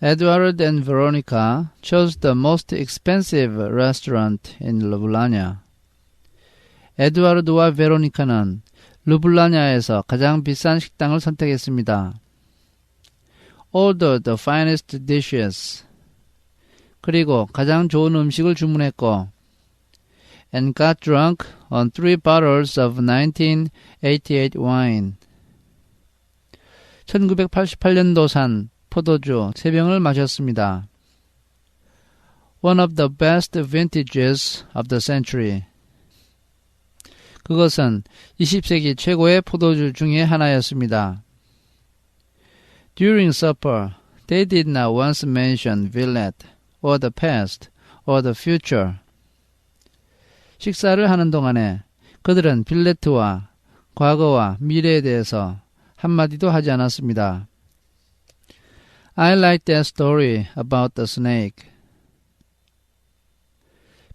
Edward and Veronica chose the most expensive restaurant in 르블라냐. 에드와르드와 베로니카는 르블라냐에서 가장 비싼 식당을 선택했습니다. Ordered the finest dishes. 그리고 가장 좋은 음식을 주문했고 and got drunk on 3 bottles of 1988 wine. 1988년도산 포도주 3병을 마셨습니다. One of the best vintages of the century. 그것은 20세기 최고의 포도주 중에 하나였습니다. During supper, they did not once mention Villette, or the past, or the future. 식사를 하는 동안에 그들은 빌레트와 과거와 미래에 대해서 한마디도 하지 않았습니다. I like that story about the snake.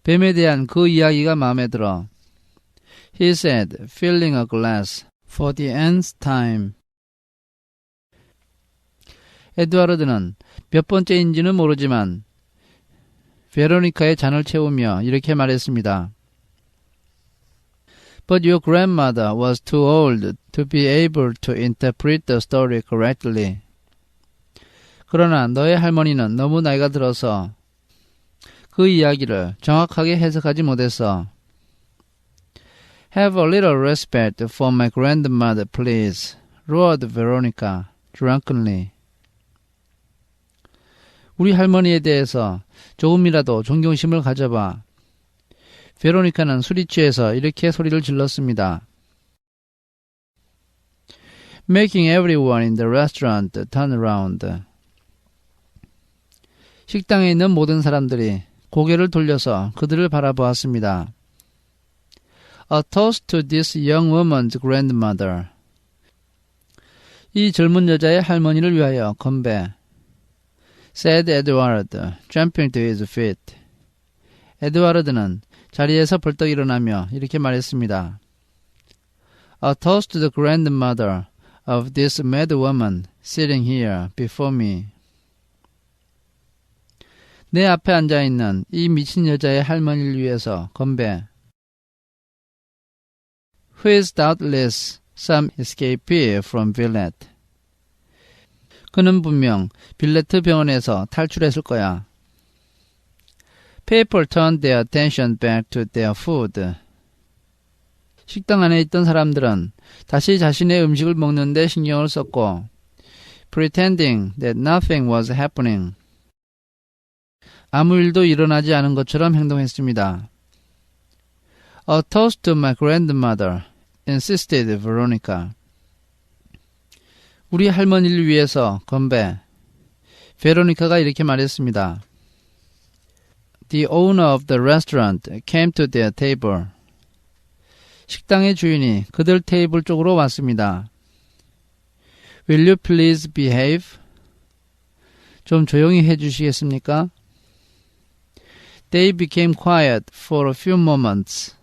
뱀에 대한 그 이야기가 마음에 들어. He said, filling a glass for the nth time. 에드와르드는 몇 번째인지는 모르지만 베로니카의 잔을 채우며 이렇게 말했습니다. But your grandmother was too old to be able to interpret the story correctly. 그러나 너의 할머니는 너무 나이가 들어서 그 이야기를 정확하게 해석하지 못했어. Have a little respect for my grandmother, please, roared Veronica drunkenly. 우리 할머니에 대해서 조금이라도 존경심을 가져봐. 베로니카는 술이 취해서 이렇게 소리를 질렀습니다. Making everyone in the restaurant turn around. 식당에 있는 모든 사람들이 고개를 돌려서 그들을 바라보았습니다. A toast to this young woman's grandmother. 이 젊은 여자의 할머니를 위하여 건배. said Edward, jumping to his feet. 에드와르드는 자리에서 벌떡 일어나며 이렇게 말했습니다. A toast to the grandmother of this mad woman sitting here before me. 내 앞에 앉아있는 이 미친 여자의 할머니를 위해서 건배. Who is doubtless some escapee from Villette. 그는 분명 빌레트 병원에서 탈출했을 거야. People turned their attention back to their food. 식당 안에 있던 사람들은 다시 자신의 음식을 먹는 데 신경을 썼고 pretending that nothing was happening. 아무 일도 일어나지 않은 것처럼 행동했습니다. A toast to my grandmother, insisted Veronica. 우리 할머니를 위해서 건배. 베로니카가 이렇게 말했습니다. The owner of the restaurant came to their table. 식당의 주인이 그들 테이블 쪽으로 왔습니다. Will you please behave? 좀 조용히 해주시겠습니까? They became quiet for a few moments.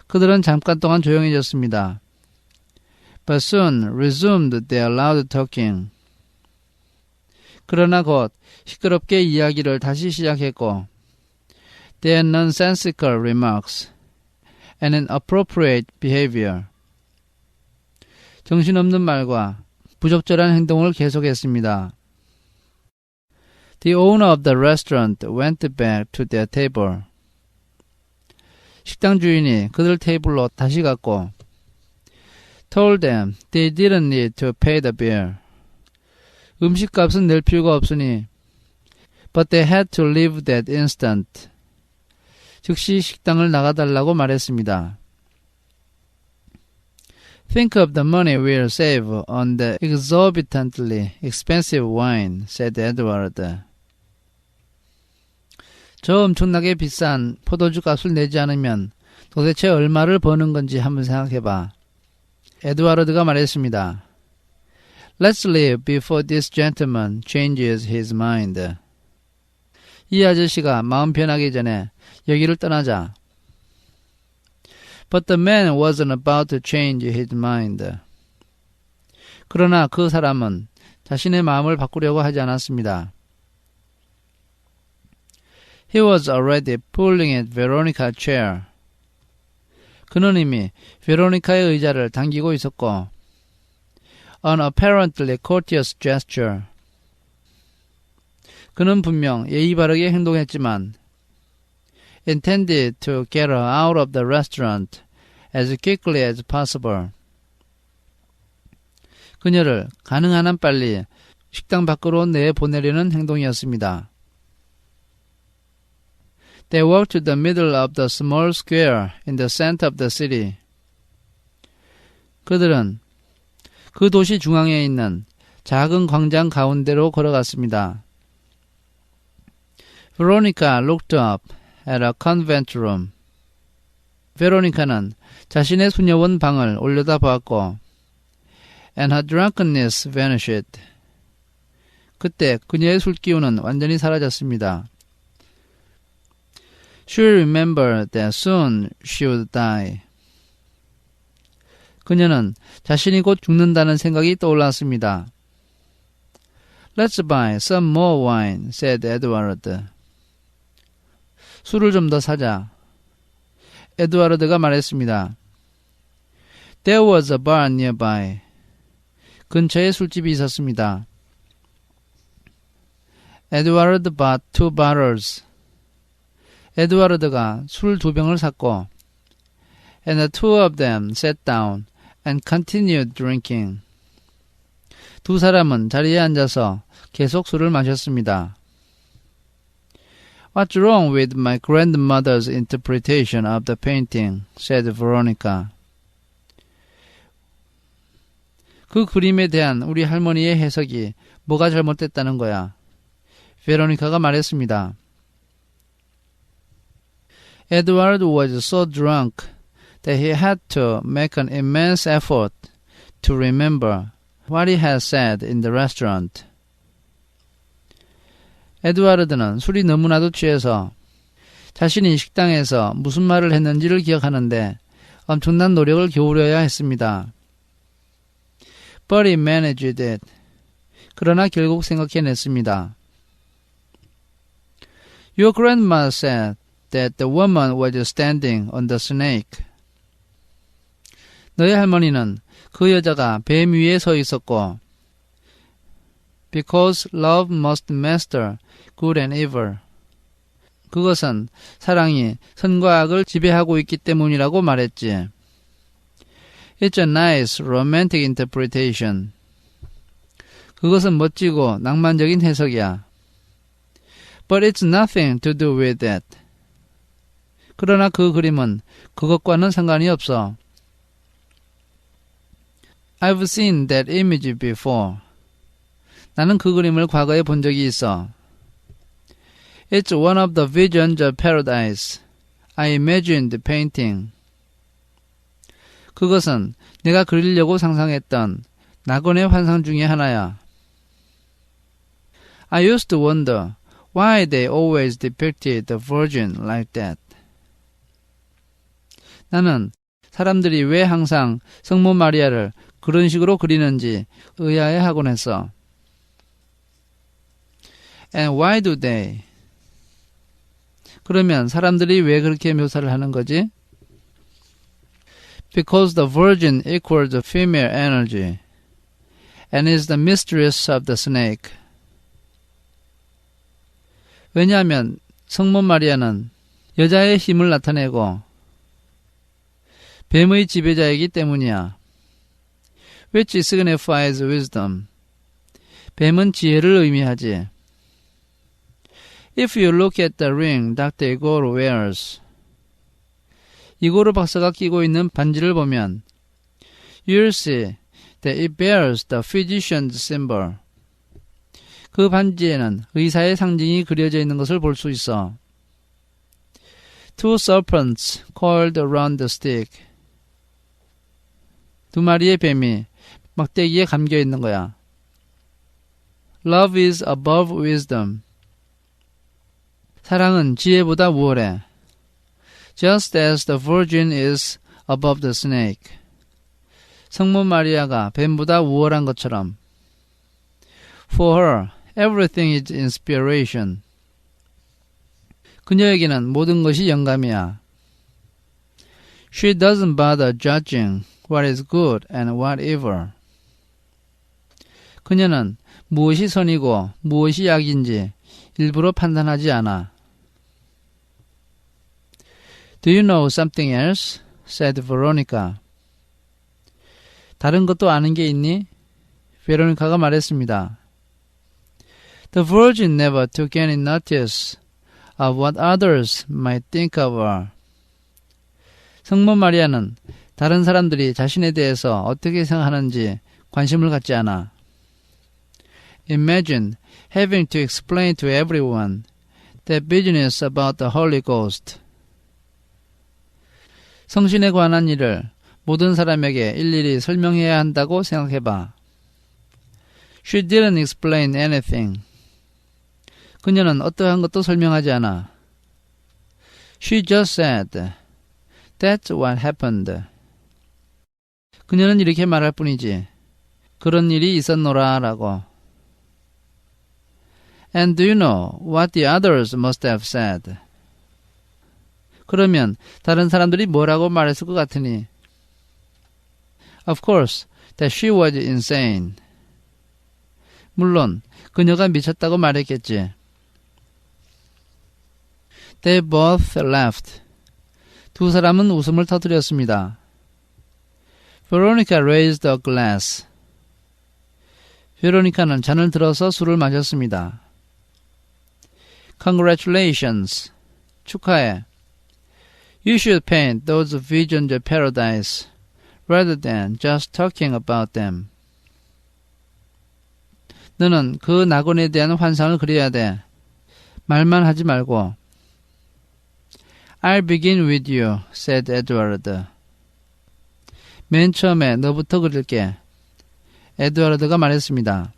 그들은 잠깐 동안 조용해졌습니다. But soon resumed their loud talking. 그러나 곧 시끄럽게 이야기를 다시 시작했고 their nonsensical remarks and inappropriate behavior. 정신없는 말과 부적절한 행동을 계속했습니다. The owner of the restaurant went back to their table. 식당 주인이 그들 테이블로 다시 갔고 told them they didn't need to pay the bill. 음식값은 낼 필요가 없으니 but they had to leave that instant. 즉시 식당을 나가달라고 말했습니다. Think of the money we'll save on the exorbitantly expensive wine, said Edward. 저 엄청나게 비싼 포도주 값을 내지 않으면 도대체 얼마를 버는 건지 한번 생각해봐. 에드와르드가 말했습니다. Let's leave before this gentleman changes his mind. 이 아저씨가 마음 변하기 전에 여기를 떠나자. But the man wasn't about to change his mind. 그러나 그 사람은 자신의 마음을 바꾸려고 하지 않았습니다. He was already pulling at Veronica's chair. 그는 이미 베로니카의 의자를 당기고 있었고, an apparently courteous gesture. 그는 분명 예의 바르게 행동했지만, intended to get her out of the restaurant as quickly as possible. 그녀를 가능한 한 빨리 식당 밖으로 내보내려는 행동이었습니다. They walked to the middle of the small square in the center of the city. 그들은 그 도시 중앙에 있는 작은 광장 가운데로 걸어갔습니다. Veronica looked up at a convent room. 베로니카는 자신의 수녀원 방을 올려다보았고, and her drunkenness vanished. 그때 그녀의 술기운은 완전히 사라졌습니다. She remembered that soon she would die. 그녀는 자신이 곧 죽는다는 생각이 떠올랐습니다. Let's buy some more wine, said Edward. 술을 좀 더 사자. 에드와르드가 말했습니다. There was a bar nearby. 근처에 술집이 있었습니다. Edward bought 2 bottles. 에드와르드가 술 2병을 샀고, and the 2 of them sat down and continued drinking. 2 사람은 자리에 앉아서 계속 술을 마셨습니다. What's wrong with my grandmother's interpretation of the painting? said Veronica. 그 그림에 대한 우리 할머니의 해석이 뭐가 잘못됐다는 거야? 베로니카가 말했습니다. Edward was so drunk that he had to make an immense effort to remember what he had said in the restaurant. 에드와르드는 술이 너무나도 취해서 자신이 식당에서 무슨 말을 했는지를 기억하는데 엄청난 노력을 기울여야 했습니다. But he managed it. 그러나 결국 생각해냈습니다. Your grandma said that the woman was standing on the snake. 너의 할머니는 그 여자가 뱀 위에 서 있었고, because love must master good and evil. 그것은 사랑이 선과 악을 지배하고 있기 때문이라고 말했지. It's a nice romantic interpretation. 그것은 멋지고 낭만적인 해석이야. But it's nothing to do with that. 그러나 그 그림은 그것과는 상관이 없어. I've seen that image before. 나는 그 그림을 과거에 본 적이 있어. It's one of the visions of paradise. I imagined painting. 그것은 내가 그리려고 상상했던 낙원의 환상 중에 하나야. I used to wonder why they always depicted the Virgin like that. 나는 사람들이 왜 항상 성모 마리아를 그런 식으로 그리는지 의아해하곤 했어. And why do they? 그러면 사람들이 왜 그렇게 묘사를 하는 거지? Because the virgin equals the female energy and is the mistress of the snake. 왜냐하면 성모 마리아는 여자의 힘을 나타내고 뱀의 지배자이기 때문이야. Which signifies wisdom. 뱀은 지혜를 의미하지. If you look at the ring Dr. Igor wears, 이고르 박사가 끼고 있는 반지를 보면 you'll see that it bears the physician's symbol. 그 반지에는 의사의 상징이 그려져 있는 것을 볼 수 있어. Two serpents coiled around the stick. 2마리의 뱀이 막대기에 감겨 있는 거야. Love is above wisdom. 사랑은 지혜보다 우월해. Just as the virgin is above the snake. 성모 마리아가 뱀보다 우월한 것처럼. For her, everything is inspiration. 그녀에게는 모든 것이 영감이야. She doesn't bother judging what is good and what evil. 그녀는 무엇이 선이고 무엇이 악인지 일부러 판단하지 않아. Do you know something else? said Veronica. 다른 것도 아는 게 있니? 베로니카가 말했습니다. The Virgin never took any notice of what others might think of her. 성모 마리아는 다른 사람들이 자신에 대해서 어떻게 생각하는지 관심을 갖지 않아. Imagine having to explain to everyone that business about the Holy Ghost. 성신에 관한 일을 모든 사람에게 일일이 설명해야 한다고 생각해봐. She didn't explain anything. 그녀는 어떠한 것도 설명하지 않아. She just said, That's what happened. 그녀는 이렇게 말할 뿐이지. 그런 일이 있었노라 라고. And do you know what the others must have said? 그러면 다른 사람들이 뭐라고 말했을 것 같으니? Of course, that she was insane. 물론 그녀가 미쳤다고 말했겠지. They both laughed. 두 사람은 웃음을 터뜨렸습니다. Veronica raised a glass. 베로니카는 잔을 들어서 술을 마셨습니다. Congratulations. 축하해. You should paint those visions of paradise rather than just talking about them. 너는 그 낙원에 대한 환상을 그려야 돼. 말만 하지 말고. I'll begin with you, said Edward. 맨 처음에 너부터 그릴게. 에드와르드가 말했습니다.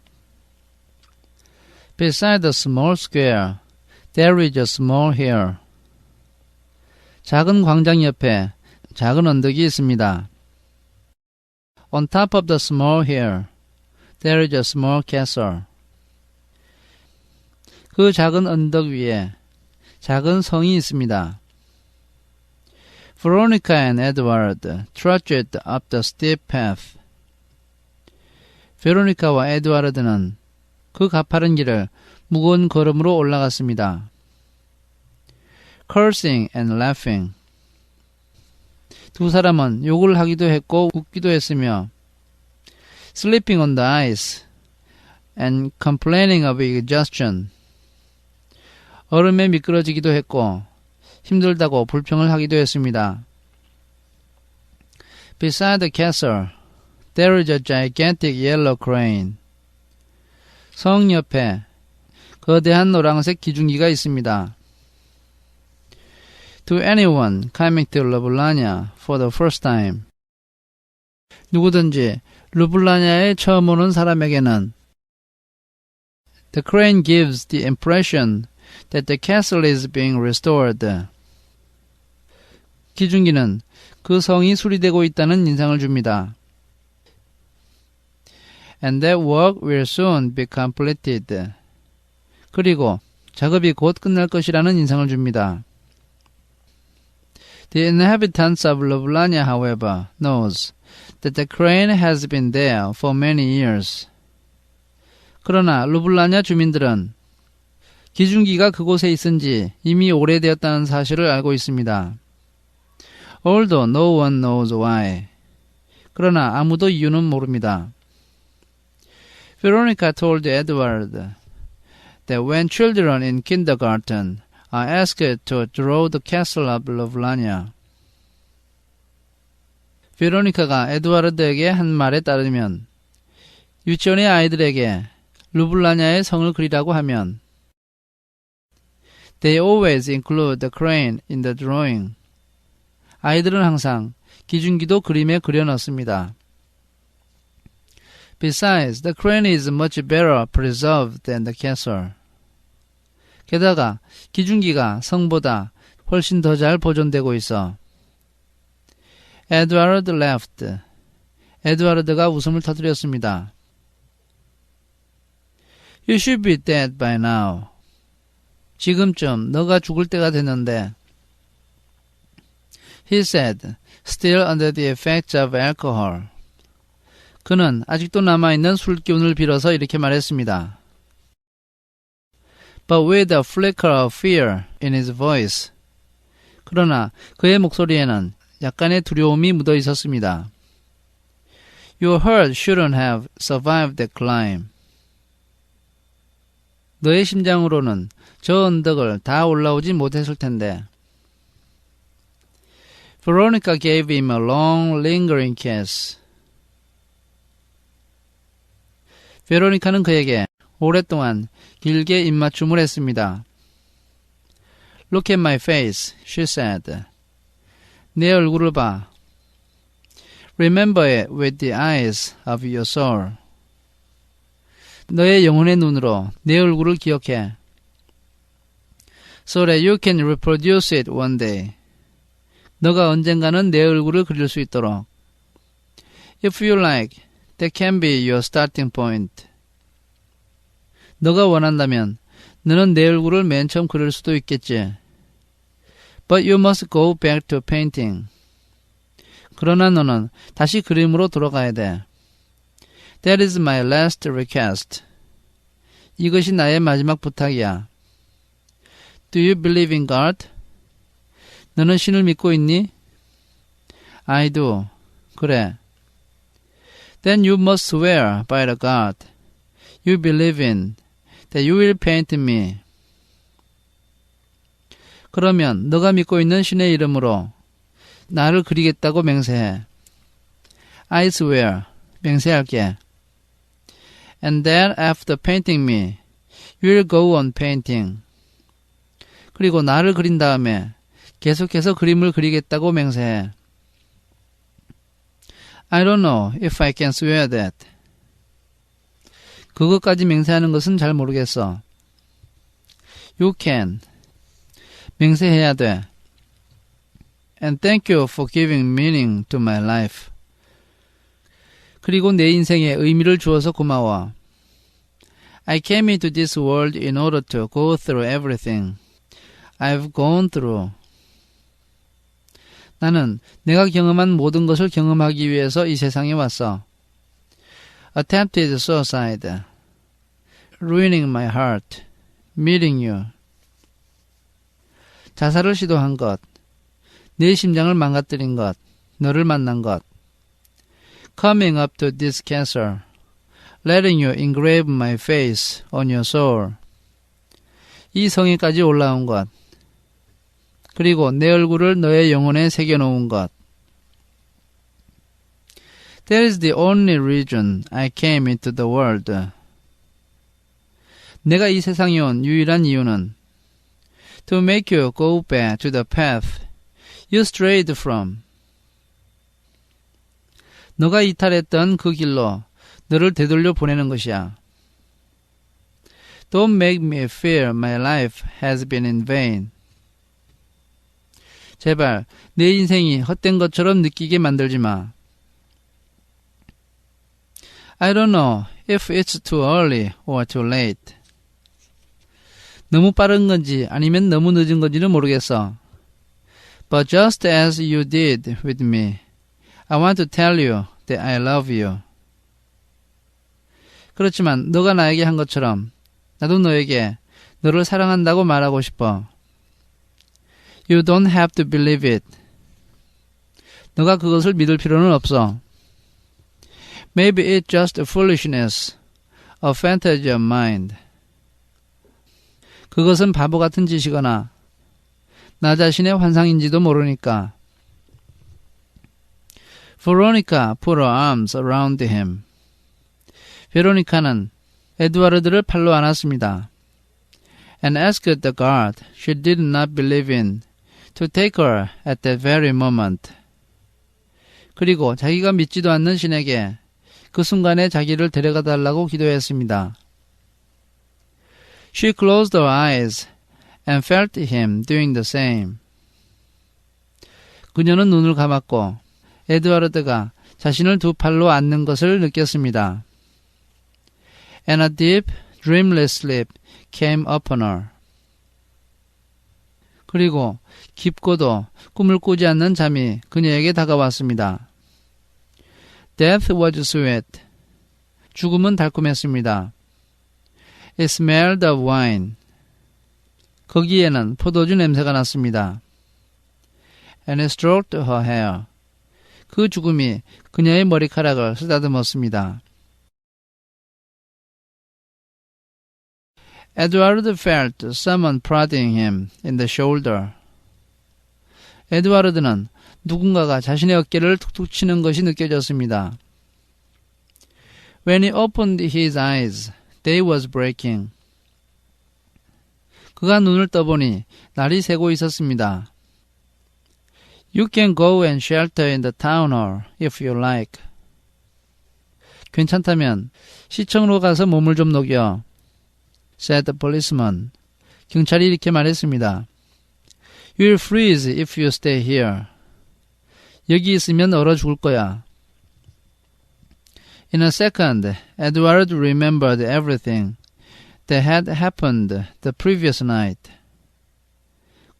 Beside the small square, there is a small hill. 작은 광장 옆에 작은 언덕이 있습니다. On top of the small hill, there is a small castle. 그 작은 언덕 위에 작은 성이 있습니다. Veronica and Edward trudged up the steep path. 베로니카와 에드와르드는 그 가파른 길을 무거운 걸음으로 올라갔습니다. Cursing and laughing. 두 사람은 욕을 하기도 했고 웃기도 했으며 Sleeping on the ice and complaining of exhaustion. 얼음에 미끄러지기도 했고 힘들다고 불평을 하기도 했습니다. Beside the castle, there is a gigantic yellow crane. 성 옆에 거대한 노란색 기중기가 있습니다. To anyone coming to Loblania for the first time. 누구든지 루블라냐에 처음 오는 사람에게는 The crane gives the impression that the castle is being restored. 기중기는 그 성이 수리되고 있다는 인상을 줍니다. And that work will soon be completed. 그리고 작업이 곧 끝날 것이라는 인상을 줍니다. The inhabitants of Loblania, however, knows that the crane has been there for many years. 그러나 루블라냐 주민들은 기중기가 그곳에 있은 지 이미 오래되었다는 사실을 알고 있습니다. Although no one knows why. 그러나 아무도 이유는 모릅니다. Veronica told Edward that when children in kindergarten are asked to draw the castle of Loblania. 베로니카가 에드와르드에게 한 말에 따르면 유치원의 아이들에게 루블라냐의 성을 그리라고 하면 They always include the crane in the drawing. 아이들은 항상 기중기도 그림에 그려 넣습니다. Besides, the crane is much better preserved than the castle. 게다가 기중기가 성보다 훨씬 더 잘 보존되고 있어. Edward laughed. 에드와르드가 웃음을 터뜨렸습니다. You should be dead by now. 지금쯤 너가 죽을 때가 됐는데. He said, still under the effects of alcohol. 그는 아직도 남아있는 술 기운을 빌어서 이렇게 말했습니다. But with a flicker of fear in his voice. 그러나 그의 목소리에는 약간의 두려움이 묻어 있었습니다. Your heart shouldn't have survived the climb. 너의 심장으로는 저 언덕을 다 올라오지 못했을 텐데. Veronica gave him a long, lingering kiss. 베로니카는 그에게 오랫동안 길게 입맞춤을 했습니다. Look at my face, she said. 내 얼굴을 봐. Remember it with the eyes of your soul. 너의 영혼의 눈으로 내 얼굴을 기억해. So that you can reproduce it one day. 너가 언젠가는 내 얼굴을 그릴 수 있도록. If you like, that can be your starting point. 너가 원한다면 너는 내 얼굴을 맨 처음 그릴 수도 있겠지. But you must go back to painting. 그러나 너는 다시 그림으로 돌아가야 돼. That is my last request. 이것이 나의 마지막 부탁이야. Do you believe in God? 너는 신을 믿고 있니? I do. 그래. Then you must swear by the God you believe in that you will paint me. 그러면 너가 믿고 있는 신의 이름으로 나를 그리겠다고 맹세해. I swear. 맹세할게. And then after painting me, you will go on painting. 그리고 나를 그린 다음에 계속해서 그림을 그리겠다고 맹세해. I don't know if I can swear that. 그것까지 맹세하는 것은 잘 모르겠어. You can. 맹세해야 돼. And thank you for giving meaning to my life. 그리고 내 인생에 의미를 주어서 고마워. I came into this world in order to go through everything I've gone through. 나는 내가 경험한 모든 것을 경험하기 위해서 이 세상에 왔어. Attempted suicide, ruining my heart, meeting you. 자살을 시도한 것, 내 심장을 망가뜨린 것, 너를 만난 것. Coming up to this castle, letting you engrave my face on your soul. 이 성에까지 올라온 것. 그리고 내 얼굴을 너의 영혼에 새겨놓은 것. That is the only reason I came into the world. 내가 이 세상에 온 유일한 이유는 to make you go back to the path you strayed from. 너가 이탈했던 그 길로 너를 되돌려 보내는 것이야. Don't make me feel my life has been in vain. 제발 내 인생이 헛된 것처럼 느끼게 만들지 마. I don't know if it's too early or too late. 너무 빠른 건지 아니면 너무 늦은 건지는 모르겠어. But just as you did with me, I want to tell you that I love you. 그렇지만 너가 나에게 한 것처럼 나도 너에게 너를 사랑한다고 말하고 싶어. You don't have to believe it. 너가 그것을 믿을 필요는 없어. Maybe it's just foolishness, a fantasy of mind. 그것은 바보 같은 짓이거나 나 자신의 환상인지도 모르니까. Veronica put her arms around him. 베로니카는 에두아르드를 팔로 안았습니다. And asked the guard she did not believe in to take her at that very moment. 그리고 자기가 믿지도 않는 신에게 그 순간에 자기를 데려가 달라고 기도했습니다. She closed her eyes and felt him doing the same. 그녀는 눈을 감았고 에드와르드가 자신을 두 팔로 안는 것을 느꼈습니다. And a deep, dreamless sleep came upon her. 그리고 깊고도 꿈을 꾸지 않는 잠이 그녀에게 다가왔습니다. Death was sweet. 죽음은 달콤했습니다. It smelled of wine. 거기에는 포도주 냄새가 났습니다. And it stroked her hair. 그 죽음이 그녀의 머리카락을 쓰다듬었습니다. Edward felt someone prodding him in the shoulder. 에드와르드는 누군가가 자신의 어깨를 툭툭 치는 것이 느껴졌습니다. When he opened his eyes, day was breaking. 그가 눈을 떠보니 날이 새고 있었습니다. You can go and shelter in the town hall if you like. 괜찮다면 시청으로 가서 몸을 좀 녹여. said the policeman. 경찰이 이렇게 말했습니다. You'll freeze if you stay here. 여기 있으면 얼어 죽을 거야. In a second, Edward remembered everything that had happened the previous night.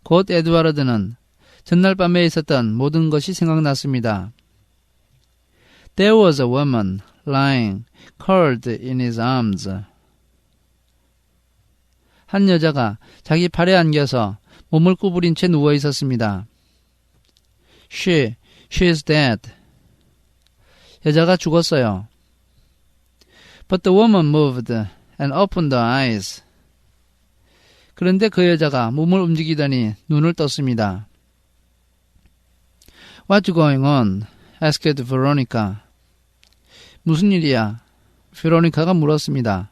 곧 에드와르드는 전날 밤에 있었던 모든 것이 생각났습니다. There was a woman lying curled in his arms. 한 여자가 자기 팔에 안겨서 몸을 구부린 채 누워 있었습니다. She is dead. 여자가 죽었어요. But the woman moved and opened her eyes. 그런데 그 여자가 몸을 움직이더니 눈을 떴습니다. What's going on? asked Veronica. 무슨 일이야? 베로니카가 물었습니다.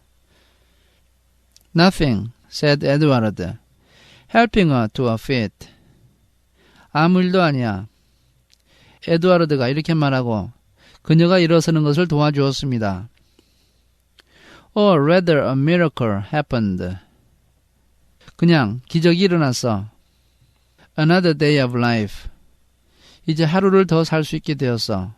Nothing, said Edward, helping her to her feet. 아무 일도 아니야. 에드와르드가 이렇게 말하고 그녀가 일어서는 것을 도와주었습니다. Or rather a miracle happened. 그냥 기적이 일어났어. Another day of life. 이제 하루를 더 살 수 있게 되었어.